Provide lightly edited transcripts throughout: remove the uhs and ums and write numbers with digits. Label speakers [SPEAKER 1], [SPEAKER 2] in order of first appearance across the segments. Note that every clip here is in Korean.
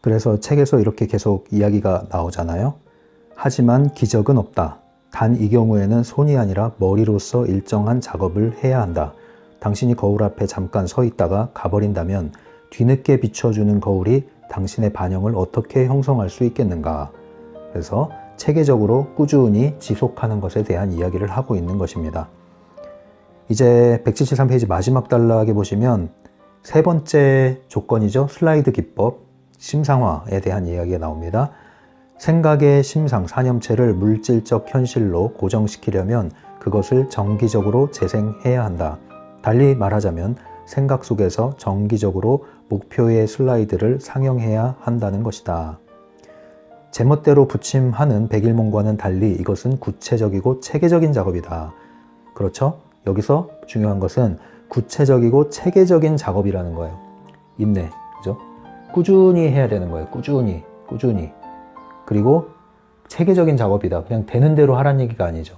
[SPEAKER 1] 그래서 책에서 이렇게 계속 이야기가 나오잖아요. 하지만 기적은 없다. 단 이 경우에는 손이 아니라 머리로서 일정한 작업을 해야 한다. 당신이 거울 앞에 잠깐 서 있다가 가버린다면 뒤늦게 비춰주는 거울이 당신의 반영을 어떻게 형성할 수 있겠는가. 그래서 체계적으로 꾸준히 지속하는 것에 대한 이야기를 하고 있는 것입니다. 이제 173페이지 마지막 단락에 보시면 세 번째 조건이죠. 슬라이드 기법, 심상화에 대한 이야기가 나옵니다. 생각의 심상, 사념체를 물질적 현실로 고정시키려면 그것을 정기적으로 재생해야 한다. 달리 말하자면 생각 속에서 정기적으로 목표의 슬라이드를 상영해야 한다는 것이다. 제멋대로 붙임하는 백일몽과는 달리 이것은 구체적이고 체계적인 작업이다. 그렇죠? 여기서 중요한 것은 구체적이고 체계적인 작업이라는 거예요. 인내, 그죠? 꾸준히 해야 되는 거예요. 꾸준히. 그리고 체계적인 작업이다. 그냥 되는 대로 하라는 얘기가 아니죠.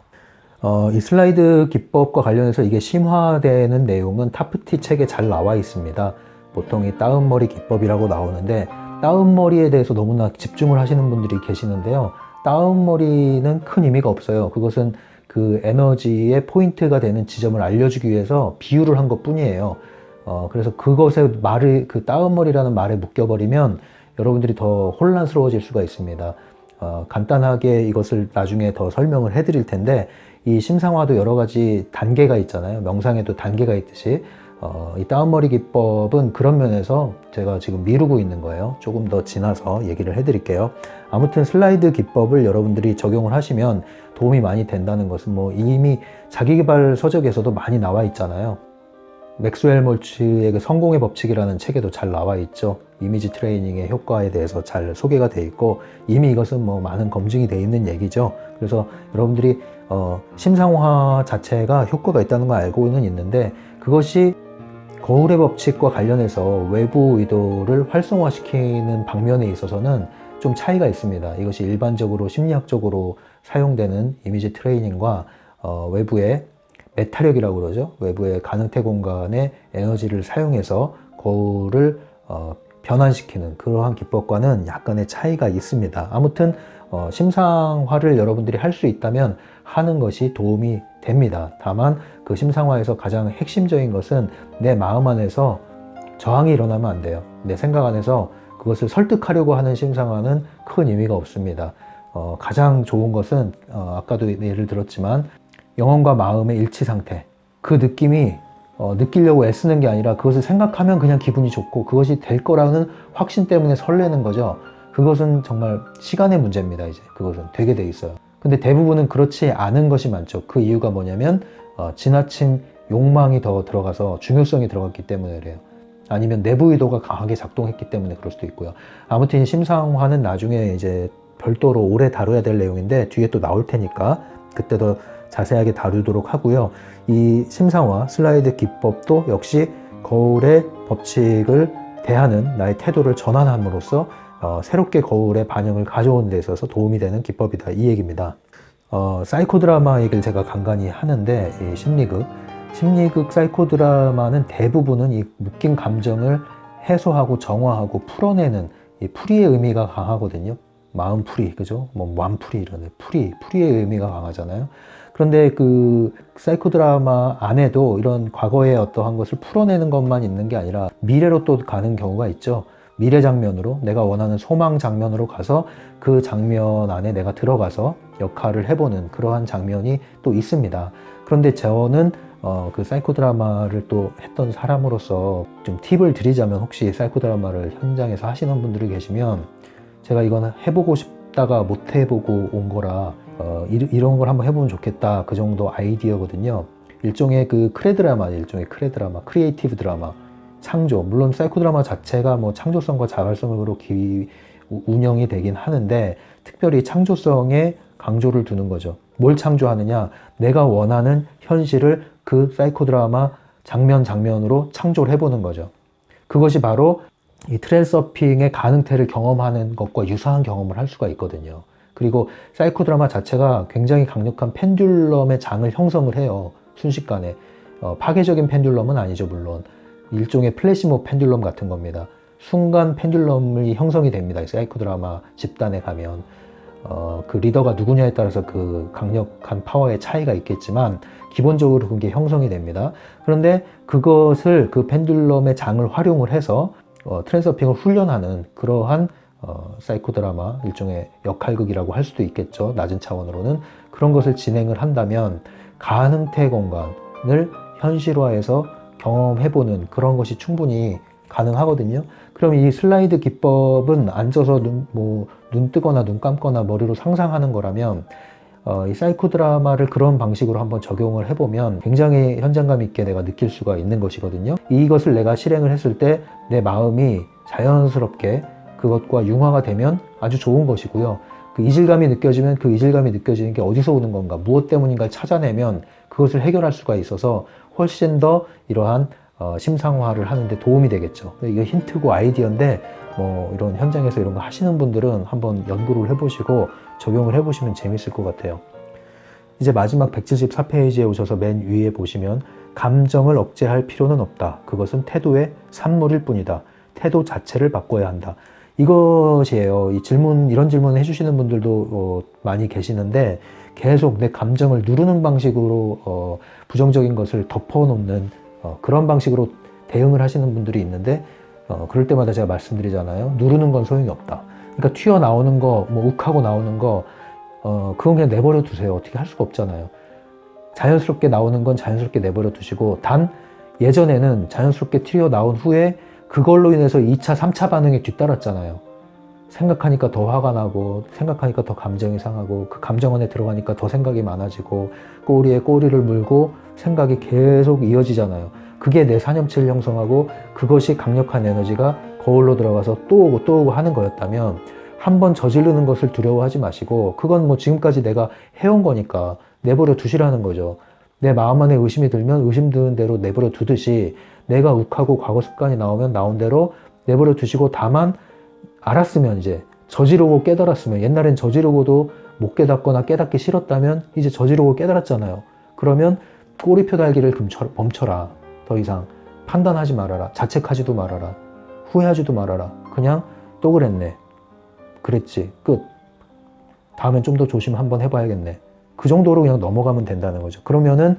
[SPEAKER 1] 이 슬라이드 기법과 관련해서 이게 심화되는 내용은 타프티 책에 잘 나와 있습니다. 보통 이 다운머리 기법이라고 나오는데 다운머리에 대해서 너무나 집중을 하시는 분들이 계시는데요. 다운머리는 큰 의미가 없어요. 그것은 그 에너지의 포인트가 되는 지점을 알려주기 위해서 비유를 한 것 뿐이에요. 그래서 그것에 그 다운머리라는 말에 묶여버리면 여러분들이 더 혼란스러워질 수가 있습니다. 간단하게 이것을 나중에 더 설명을 해드릴 텐데 이 심상화도 여러 가지 단계가 있잖아요. 명상에도 단계가 있듯이 이 다운머리 기법은 그런 면에서 제가 지금 미루고 있는 거예요. 조금 더 지나서 얘기를 해드릴게요. 아무튼 슬라이드 기법을 여러분들이 적용을 하시면 도움이 많이 된다는 것은 뭐 이미 자기계발 서적에서도 많이 나와 있잖아요. 맥스웰 몰츠의 그 성공의 법칙이라는 책에도 잘 나와 있죠. 이미지 트레이닝의 효과에 대해서 잘 소개가 돼 있고 이미 이것은 뭐 많은 검증이 돼 있는 얘기죠. 그래서 여러분들이 심상화 자체가 효과가 있다는 걸 알고는 있는데 그것이 거울의 법칙과 관련해서 외부 의도를 활성화시키는 방면에 있어서는 좀 차이가 있습니다. 이것이 일반적으로 심리학적으로 사용되는 이미지 트레이닝과 외부의 메타력이라고 그러죠. 외부의 가능태 공간의 에너지를 사용해서 거울을 변환시키는 그러한 기법과는 약간의 차이가 있습니다. 아무튼 심상화를 여러분들이 할 수 있다면 하는 것이 도움이 됩니다. 다만 그 심상화에서 가장 핵심적인 것은 내 마음 안에서 저항이 일어나면 안 돼요. 내 생각 안에서 그것을 설득하려고 하는 심상화는 큰 의미가 없습니다. 가장 좋은 것은 아까도 예를 들었지만 영혼과 마음의 일치 상태, 그 느낌이 느끼려고 애쓰는 게 아니라 그것을 생각하면 그냥 기분이 좋고 그것이 될 거라는 확신 때문에 설레는 거죠. 그것은 정말 시간의 문제입니다. 이제 그것은 되게 돼 있어요. 근데 대부분은 그렇지 않은 것이 많죠. 그 이유가 뭐냐면 지나친 욕망이 더 들어가서 중요성이 들어갔기 때문에 그래요. 아니면 내부 의도가 강하게 작동했기 때문에 그럴 수도 있고요. 아무튼 심상화는 나중에 이제 별도로 오래 다뤄야 될 내용인데 뒤에 또 나올 테니까 그때 더 자세하게 다루도록 하고요. 이 심상화 슬라이드 기법도 역시 거울의 법칙을 대하는 나의 태도를 전환함으로써 새롭게 거울의 반영을 가져오는 데 있어서 도움이 되는 기법이다. 이 얘기입니다. 사이코 드라마 얘기를 제가 간간히 하는데 이 심리극 사이코 드라마는 대부분은 이 묶인 감정을 해소하고 정화하고 풀어내는 이 풀이의 의미가 강하거든요. 마음풀이, 그죠? 뭐 완풀이 이런 풀이의 의미가 강하잖아요. 그런데 그 사이코 드라마 안에도 이런 과거의 어떠한 것을 풀어내는 것만 있는 게 아니라 미래로 또 가는 경우가 있죠. 미래 장면으로 내가 원하는 소망 장면으로 가서 그 장면 안에 내가 들어가서 역할을 해보는 그러한 장면이 또 있습니다. 그런데 저는 그 사이코 드라마를 또 했던 사람으로서 좀 팁을 드리자면 혹시 사이코 드라마를 현장에서 하시는 분들이 계시면 제가 이거는 해보고 싶다가 못 해보고 온 거라 이런 걸 한번 해보면 좋겠다 그 정도 아이디어거든요. 일종의 크레드라마, 크리에이티브 드라마, 창조. 물론 사이코 드라마 자체가 뭐 창조성과 자발성으로 운영이 되긴 하는데 특별히 창조성에 강조를 두는 거죠. 뭘 창조하느냐? 내가 원하는 현실을 그 사이코 드라마 장면으로 창조를 해보는 거죠. 그것이 바로 이 트랜서핑의 가능태를 경험하는 것과 유사한 경험을 할 수가 있거든요. 그리고 사이코 드라마 자체가 굉장히 강력한 펜듈럼의 장을 형성을 해요. 순식간에. 파괴적인 펜듈럼은 아니죠, 물론. 일종의 플래시몹 펜듈럼 같은 겁니다. 순간 펜듈럼이 형성이 됩니다. 이 사이코 드라마 집단에 가면 그 리더가 누구냐에 따라서 그 강력한 파워의 차이가 있겠지만 기본적으로 그게 형성이 됩니다. 그런데 그것을 그 펜듈럼의 장을 활용을 해서 트랜서핑을 훈련하는 그러한 사이코 드라마 일종의 역할극이라고 할 수도 있겠죠. 낮은 차원으로는 그런 것을 진행을 한다면 가능태 공간을 현실화해서 경험해보는 그런 것이 충분히 가능하거든요. 그럼 이 슬라이드 기법은 앉아서 눈 뜨거나 눈 감거나 머리로 상상하는 거라면 이 사이코 드라마를 그런 방식으로 한번 적용을 해보면 굉장히 현장감 있게 내가 느낄 수가 있는 것이거든요. 이것을 내가 실행을 했을 때 내 마음이 자연스럽게 그것과 융화가 되면 아주 좋은 것이고요. 그 이질감이 느껴지면 그 이질감이 느껴지는 게 어디서 오는 건가, 무엇 때문인가를 찾아내면 그것을 해결할 수가 있어서 훨씬 더 이러한 심상화를 하는데 도움이 되겠죠. 이거 힌트고 아이디어인데 이런 현장에서 이런 거 하시는 분들은 한번 연구를 해보시고 적용을 해보시면 재밌을 것 같아요. 이제 마지막 174페이지에 오셔서 맨 위에 보시면 감정을 억제할 필요는 없다. 그것은 태도의 산물일 뿐이다. 태도 자체를 바꿔야 한다. 이것이에요. 이런 질문을 해주시는 분들도 많이 계시는데 계속 내 감정을 누르는 방식으로 부정적인 것을 덮어놓는 그런 방식으로 대응을 하시는 분들이 있는데 그럴 때마다 제가 말씀드리잖아요. 누르는 건 소용이 없다. 그러니까 튀어나오는 거, 욱하고 나오는 거 그건 그냥 내버려 두세요. 어떻게 할 수가 없잖아요. 자연스럽게 나오는 건 자연스럽게 내버려 두시고 단 예전에는 자연스럽게 튀어나온 후에 그걸로 인해서 2차, 3차 반응이 뒤따랐잖아요. 생각하니까 더 화가 나고 생각하니까 더 감정이 상하고 그 감정 안에 들어가니까 더 생각이 많아지고 꼬리에 꼬리를 물고 생각이 계속 이어지잖아요. 그게 내 산염체를 형성하고 그것이 강력한 에너지가 거울로 들어가서 또 오고 또 오고 하는 거였다면 한번 저지르는 것을 두려워하지 마시고 그건 지금까지 내가 해온 거니까 내버려 두시라는 거죠. 내 마음 안에 의심이 들면 의심 드는 대로 내버려 두듯이 내가 욱하고 과거 습관이 나오면 나온 대로 내버려 두시고 다만 알았으면 이제 저지르고 깨달았으면 옛날엔 저지르고도 못 깨닫거나 깨닫기 싫었다면 이제 저지르고 깨달았잖아요. 그러면 꼬리표 달기를 멈춰라. 더 이상 판단하지 말아라. 자책하지도 말아라. 후회하지도 말아라. 그냥 또 그랬네. 그랬지. 끝. 다음엔 좀 더 조심 한번 해봐야겠네. 그 정도로 그냥 넘어가면 된다는 거죠. 그러면은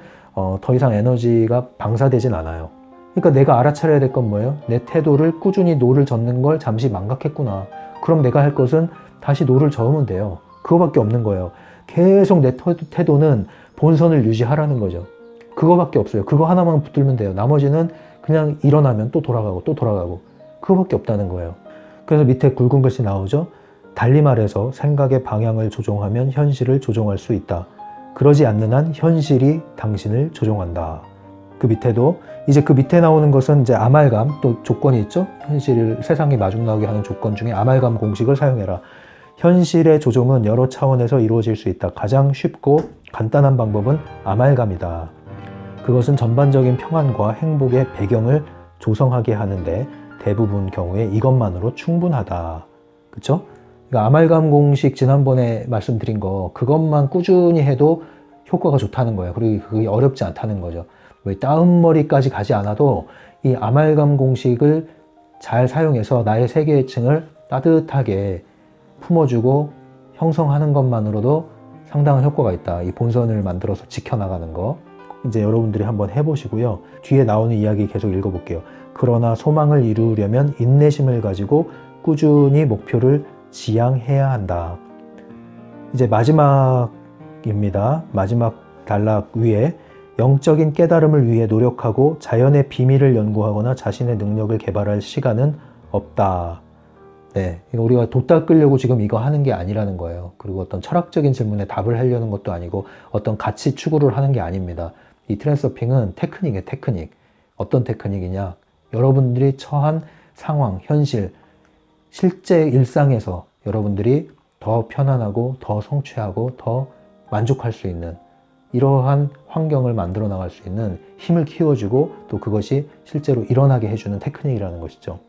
[SPEAKER 1] 더 이상 에너지가 방사되진 않아요. 그러니까 내가 알아차려야 될 건 뭐예요? 내 태도를 꾸준히 노를 젓는 걸 잠시 망각했구나. 그럼 내가 할 것은 다시 노를 저으면 돼요. 그거밖에 없는 거예요. 계속 내 태도는 본선을 유지하라는 거죠. 그거밖에 없어요. 그거 하나만 붙들면 돼요. 나머지는 그냥 일어나면 또 돌아가고 또 돌아가고 그거밖에 없다는 거예요. 그래서 밑에 굵은 글씨 나오죠. 달리 말해서 생각의 방향을 조종하면 현실을 조종할 수 있다. 그러지 않는 한 현실이 당신을 조종한다. 그 밑에도 이제 그 밑에 나오는 것은 이제 아말감 또 조건이 있죠. 현실을 세상에 마중 나오게 하는 조건 중에 아말감 공식을 사용해라. 현실의 조종은 여러 차원에서 이루어질 수 있다. 가장 쉽고 간단한 방법은 아말감이다. 그것은 전반적인 평안과 행복의 배경을 조성하게 하는데 대부분 경우에 이것만으로 충분하다. 그렇죠? 그러니까 아말감 공식 지난번에 말씀드린 거 그것만 꾸준히 해도 효과가 좋다는 거예요. 그리고 그게 어렵지 않다는 거죠. 다운머리까지 가지 않아도 이 아말감 공식을 잘 사용해서 나의 세계층을 따뜻하게 품어주고 형성하는 것만으로도 상당한 효과가 있다. 이 본선을 만들어서 지켜나가는 거. 이제 여러분들이 한번 해보시고요. 뒤에 나오는 이야기 계속 읽어볼게요. 그러나 소망을 이루려면 인내심을 가지고 꾸준히 목표를 지향해야 한다. 이제 마지막입니다. 마지막 단락 위에 영적인 깨달음을 위해 노력하고 자연의 비밀을 연구하거나 자신의 능력을 개발할 시간은 없다. 네, 우리가 돛 닦으려고 지금 이거 하는 게 아니라는 거예요. 그리고 어떤 철학적인 질문에 답을 하려는 것도 아니고 어떤 가치 추구를 하는 게 아닙니다. 이 트랜서핑은 테크닉이에요, 테크닉. 어떤 테크닉이냐? 여러분들이 처한 상황, 현실, 실제 일상에서 여러분들이 더 편안하고 더 성취하고 더 만족할 수 있는 이러한 환경을 만들어 나갈 수 있는 힘을 키워주고 또 그것이 실제로 일어나게 해주는 테크닉이라는 것이죠.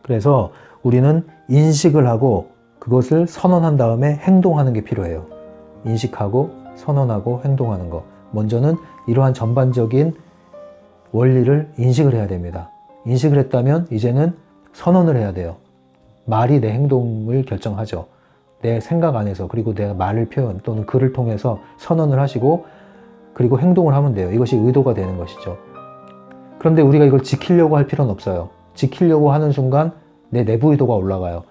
[SPEAKER 1] 그래서 우리는 인식을 하고 그것을 선언한 다음에 행동하는 게 필요해요. 인식하고 선언하고 행동하는 거. 먼저는 이러한 전반적인 원리를 인식을 해야 됩니다. 인식을 했다면 이제는 선언을 해야 돼요. 말이 내 행동을 결정하죠. 내 생각 안에서, 그리고 내가 말을 표현 또는 글을 통해서 선언을 하시고, 그리고 행동을 하면 돼요. 이것이 의도가 되는 것이죠. 그런데 우리가 이걸 지키려고 할 필요는 없어요. 지키려고 하는 순간 내 내부 의도가 올라가요.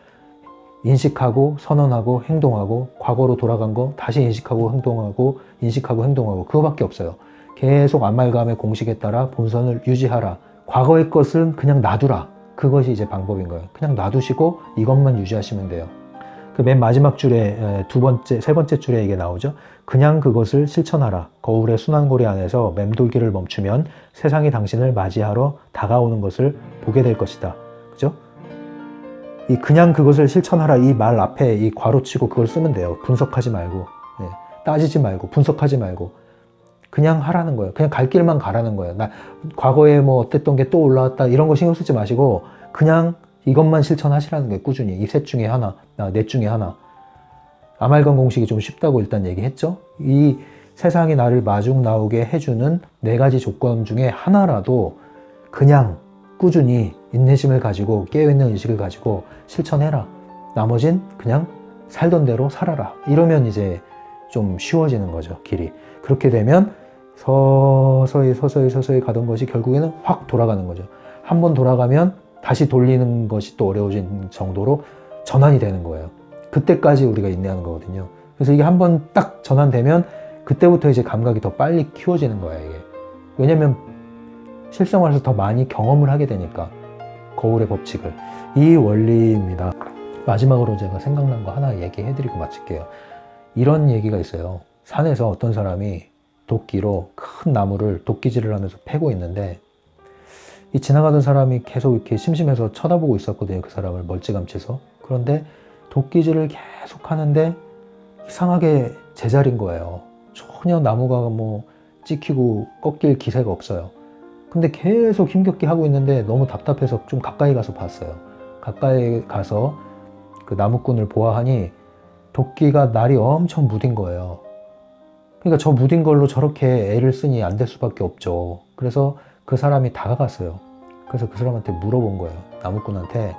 [SPEAKER 1] 인식하고 선언하고 행동하고, 과거로 돌아간 거 다시 인식하고 행동하고, 인식하고 행동하고, 그거밖에 없어요. 계속 아말감의 공식에 따라 본선을 유지하라. 과거의 것은 그냥 놔두라. 그것이 이제 방법인 거예요. 그냥 놔두시고 이것만 유지하시면 돼요. 그 맨 마지막 줄에 세 번째 줄에 이게 나오죠. 그냥 그것을 실천하라. 거울의 순환고리 안에서 맴돌기를 멈추면 세상이 당신을 맞이하러 다가오는 것을 보게 될 것이다. 그죠? 이 그냥 그것을 실천하라 이 말 앞에 이 괄호치고 그걸 쓰면 돼요. 분석하지 말고, 따지지 말고, 분석하지 말고, 그냥 하라는 거예요. 그냥 갈 길만 가라는 거예요. 나 과거에 뭐 어땠던 게 또 올라왔다 이런 거 신경 쓰지 마시고 그냥 이것만 실천하시라는 거예요. 꾸준히 이 셋 중에 하나, 넷 중에 하나. 아말감 공식이 좀 쉽다고 일단 얘기했죠. 이 세상이 나를 마중 나오게 해주는 네 가지 조건 중에 하나라도 그냥 꾸준히 인내심을 가지고 깨어있는 의식을 가지고 실천해라. 나머진 그냥 살던 대로 살아라. 이러면 이제 좀 쉬워지는 거죠, 길이. 그렇게 되면 서서히 가던 것이 결국에는 확 돌아가는 거죠. 한 번 돌아가면 다시 돌리는 것이 또 어려워진 정도로 전환이 되는 거예요. 그때까지 우리가 인내하는 거거든요. 그래서 이게 한 번 딱 전환되면 그때부터 이제 감각이 더 빨리 키워지는 거예요, 이게. 왜냐면 실생활에서 더 많이 경험을 하게 되니까. 거울의 법칙을. 이 원리입니다. 마지막으로 제가 생각난 거 하나 얘기해드리고 마칠게요. 이런 얘기가 있어요. 산에서 어떤 사람이 도끼로 큰 나무를 도끼질을 하면서 패고 있는데 이 지나가던 사람이 계속 이렇게 심심해서 쳐다보고 있었거든요. 그 사람을 멀찌감치서. 그런데 도끼질을 계속 하는데 이상하게 제자리인 거예요. 전혀 나무가 뭐 찍히고 꺾일 기세가 없어요. 근데 계속 힘겹게 하고 있는데 너무 답답해서 좀 가까이 가서 봤어요. 가까이 가서 그 나무꾼을 보아하니 도끼가 날이 엄청 무딘 거예요. 그러니까 저 무딘 걸로 저렇게 애를 쓰니 안 될 수밖에 없죠. 그래서 그 사람이 다가갔어요. 그래서 그 사람한테 물어본 거예요. 나무꾼한테.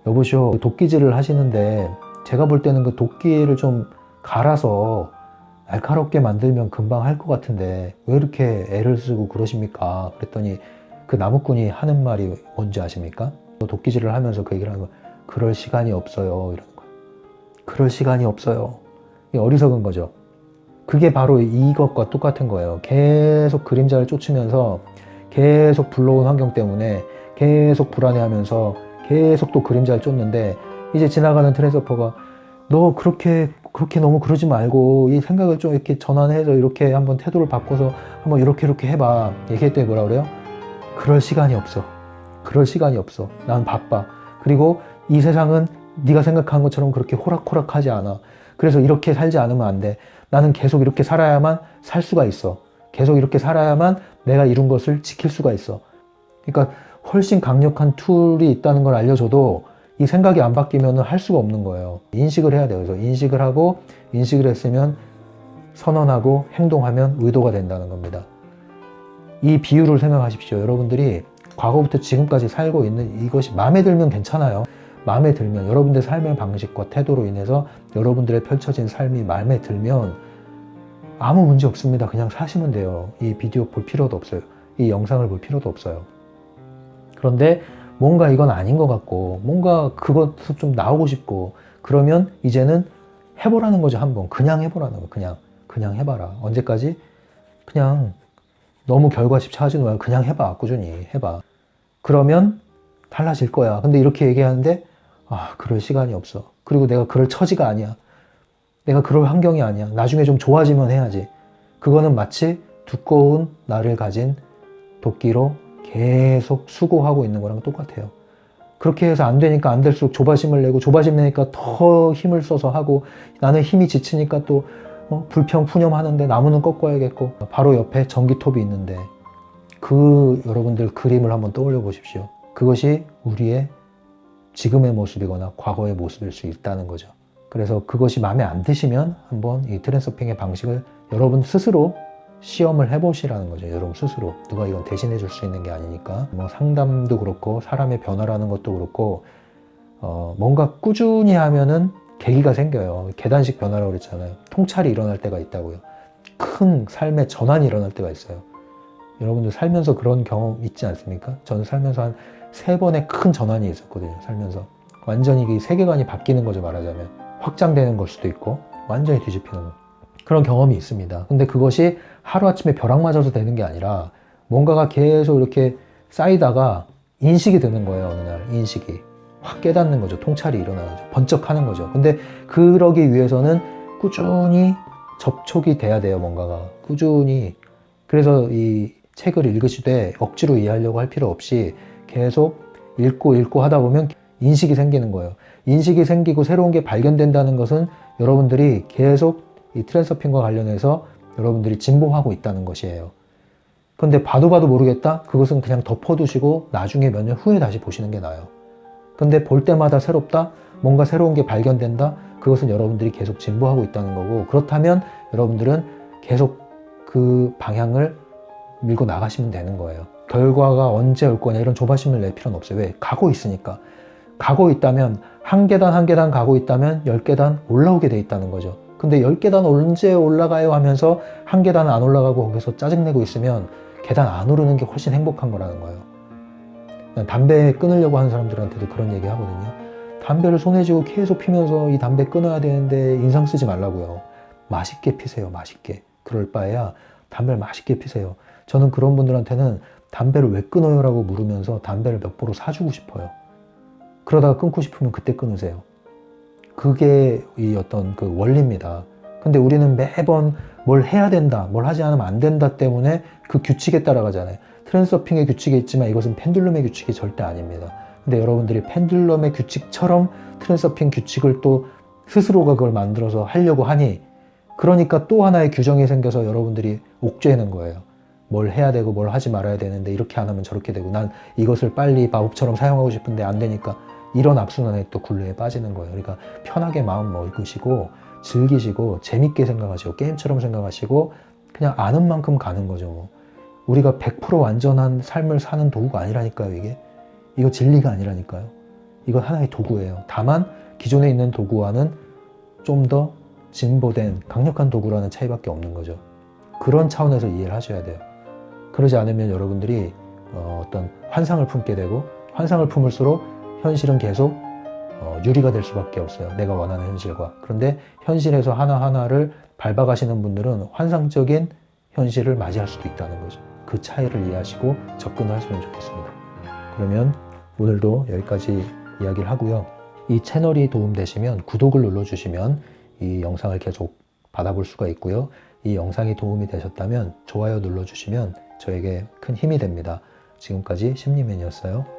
[SPEAKER 1] 여보시오, 도끼질을 하시는데 제가 볼 때는 그 도끼를 좀 갈아서 날카롭게 만들면 금방 할 것 같은데 왜 이렇게 애를 쓰고 그러십니까? 그랬더니 그 나무꾼이 하는 말이 뭔지 아십니까? 도끼질을 하면서 그 얘기를 하는 거예요. 그럴 시간이 없어요. 이러는 거예요. 그럴 시간이 없어요. 이게 어리석은 거죠. 그게 바로 이것과 똑같은 거예요. 계속 그림자를 쫓으면서 계속 불러온 환경 때문에 계속 불안해하면서 계속 또 그림자를 쫓는데 이제 지나가는 트랜스포가 너 그렇게 너무 그러지 말고 이 생각을 좀 이렇게 전환해서 이렇게 한번 태도를 바꿔서 한번 이렇게 해봐. 얘기했더니 뭐라 그래요? 그럴 시간이 없어. 그럴 시간이 없어. 난 바빠. 그리고 이 세상은 네가 생각한 것처럼 그렇게 호락호락하지 않아. 그래서 이렇게 살지 않으면 안 돼. 나는 계속 이렇게 살아야만 살 수가 있어. 계속 이렇게 살아야만 내가 이룬 것을 지킬 수가 있어. 그러니까 훨씬 강력한 툴이 있다는 걸 알려줘도 이 생각이 안 바뀌면 할 수가 없는 거예요. 인식을 해야 돼요. 그래서 인식을 하고 인식을 했으면 선언하고 행동하면 의도가 된다는 겁니다. 이 비유를 생각하십시오. 여러분들이 과거부터 지금까지 살고 있는 이것이 마음에 들면 괜찮아요. 마음에 들면 여러분들의 삶의 방식과 태도로 인해서 여러분들의 펼쳐진 삶이 마음에 들면 아무 문제 없습니다. 그냥 사시면 돼요. 이 비디오 볼 필요도 없어요. 이 영상을 볼 필요도 없어요. 그런데 뭔가 이건 아닌 것 같고 뭔가 그것도 좀 나오고 싶고 그러면 이제는 해보라는 거죠. 한번 그냥 해보라는 거. 그냥 해봐라. 언제까지? 그냥 너무 결과 집착하지 말고 그냥 해봐. 꾸준히 해봐. 그러면 달라질 거야. 근데 이렇게 얘기하는데 그럴 시간이 없어. 그리고 내가 그럴 처지가 아니야. 내가 그럴 환경이 아니야. 나중에 좀 좋아지면 해야지. 그거는 마치 두꺼운 날을 가진 도끼로 계속 수고하고 있는 거랑 똑같아요. 그렇게 해서 안 되니까 안 될수록 조바심을 내고 조바심 내니까 더 힘을 써서 하고 나는 힘이 지치니까 또 불평 푸념하는데 나무는 꺾어야겠고 바로 옆에 전기톱이 있는데 그 여러분들 그림을 한번 떠올려 보십시오. 그것이 우리의 지금의 모습이거나 과거의 모습일 수 있다는 거죠. 그래서 그것이 마음에 안 드시면 한번 이 트랜스서핑의 방식을 여러분 스스로 시험을 해보시라는 거죠. 여러분 스스로. 누가 이건 대신해 줄 수 있는 게 아니니까. 뭐 상담도 그렇고 사람의 변화라는 것도 그렇고 뭔가 꾸준히 하면은 계기가 생겨요. 계단식 변화라고 그랬잖아요. 통찰이 일어날 때가 있다고요. 큰 삶의 전환이 일어날 때가 있어요. 여러분들 살면서 그런 경험 있지 않습니까? 저는 살면서 한 3번의 큰 전환이 있었거든요. 살면서. 완전히 이 세계관이 바뀌는 거죠, 말하자면. 확장되는 걸 수도 있고 완전히 뒤집히는 거. 그런 경험이 있습니다. 근데 그것이 하루아침에 벼락 맞아서 되는 게 아니라 뭔가가 계속 이렇게 쌓이다가 인식이 드는 거예요. 어느 날 인식이. 확 깨닫는 거죠. 통찰이 일어나는 거죠. 번쩍하는 거죠. 근데 그러기 위해서는 꾸준히 접촉이 돼야 돼요. 뭔가가. 꾸준히. 그래서 이 책을 읽으시되 억지로 이해하려고 할 필요 없이 계속 읽고 하다 보면 인식이 생기는 거예요. 인식이 생기고 새로운 게 발견된다는 것은 여러분들이 계속 이 트랜서핑과 관련해서 여러분들이 진보하고 있다는 것이에요. 근데 봐도 모르겠다? 그것은 그냥 덮어두시고 나중에 몇 년 후에 다시 보시는 게 나아요. 근데 볼 때마다 새롭다? 뭔가 새로운 게 발견된다? 그것은 여러분들이 계속 진보하고 있다는 거고, 그렇다면 여러분들은 계속 그 방향을 밀고 나가시면 되는 거예요. 결과가 언제 올 거냐 이런 조바심을 낼 필요는 없어요. 왜? 가고 있으니까. 가고 있다면 한 계단 가고 있다면 10계단 올라오게 돼 있다는 거죠. 근데 10계단 언제 올라가요 하면서 한 계단 안 올라가고 거기서 짜증내고 있으면 계단 안 오르는 게 훨씬 행복한 거라는 거예요. 담배 끊으려고 하는 사람들한테도 그런 얘기 하거든요. 담배를 손에 쥐고 계속 피면서 이 담배 끊어야 되는데 인상 쓰지 말라고요. 맛있게 피세요. 맛있게. 그럴 바에야 담배를 맛있게 피세요. 저는 그런 분들한테는 담배를 왜 끊어요? 라고 물으면서 담배를 몇 보로 사주고 싶어요. 그러다가 끊고 싶으면 그때 끊으세요. 그게 이 어떤 그 원리입니다. 근데 우리는 매번 뭘 해야 된다, 뭘 하지 않으면 안 된다 때문에 그 규칙에 따라가잖아요. 트랜서핑의 규칙이 있지만 이것은 펜듈럼의 규칙이 절대 아닙니다. 근데 여러분들이 펜듈럼의 규칙처럼 트랜서핑 규칙을 또 스스로가 그걸 만들어서 하려고 하니, 그러니까 또 하나의 규정이 생겨서 여러분들이 옥죄는 거예요. 뭘 해야 되고 뭘 하지 말아야 되는데 이렇게 안 하면 저렇게 되고, 난 이것을 빨리 마법처럼 사용하고 싶은데 안 되니까, 이런 악순환에 또 굴레에 빠지는 거예요. 그러니까 편하게 마음 먹으시고 즐기시고 재밌게 생각하시고 게임처럼 생각하시고 그냥 아는 만큼 가는 거죠. 뭐. 우리가 100% 완전한 삶을 사는 도구가 아니라니까요. 이거 진리가 아니라니까요. 이건 하나의 도구예요. 다만 기존에 있는 도구와는 좀 더 진보된 강력한 도구라는 차이밖에 없는 거죠. 그런 차원에서 이해를 하셔야 돼요. 그러지 않으면 여러분들이 어떤 환상을 품게 되고, 환상을 품을수록 현실은 계속 유리가 될 수밖에 없어요. 내가 원하는 현실과. 그런데 현실에서 하나하나를 밟아가시는 분들은 환상적인 현실을 맞이할 수도 있다는 거죠. 그 차이를 이해하시고 접근을 하시면 좋겠습니다. 그러면 오늘도 여기까지 이야기를 하고요. 이 채널이 도움되시면 구독을 눌러주시면 이 영상을 계속 받아볼 수가 있고요. 이 영상이 도움이 되셨다면 좋아요 눌러주시면 저에게 큰 힘이 됩니다. 지금까지 심리맨이었어요.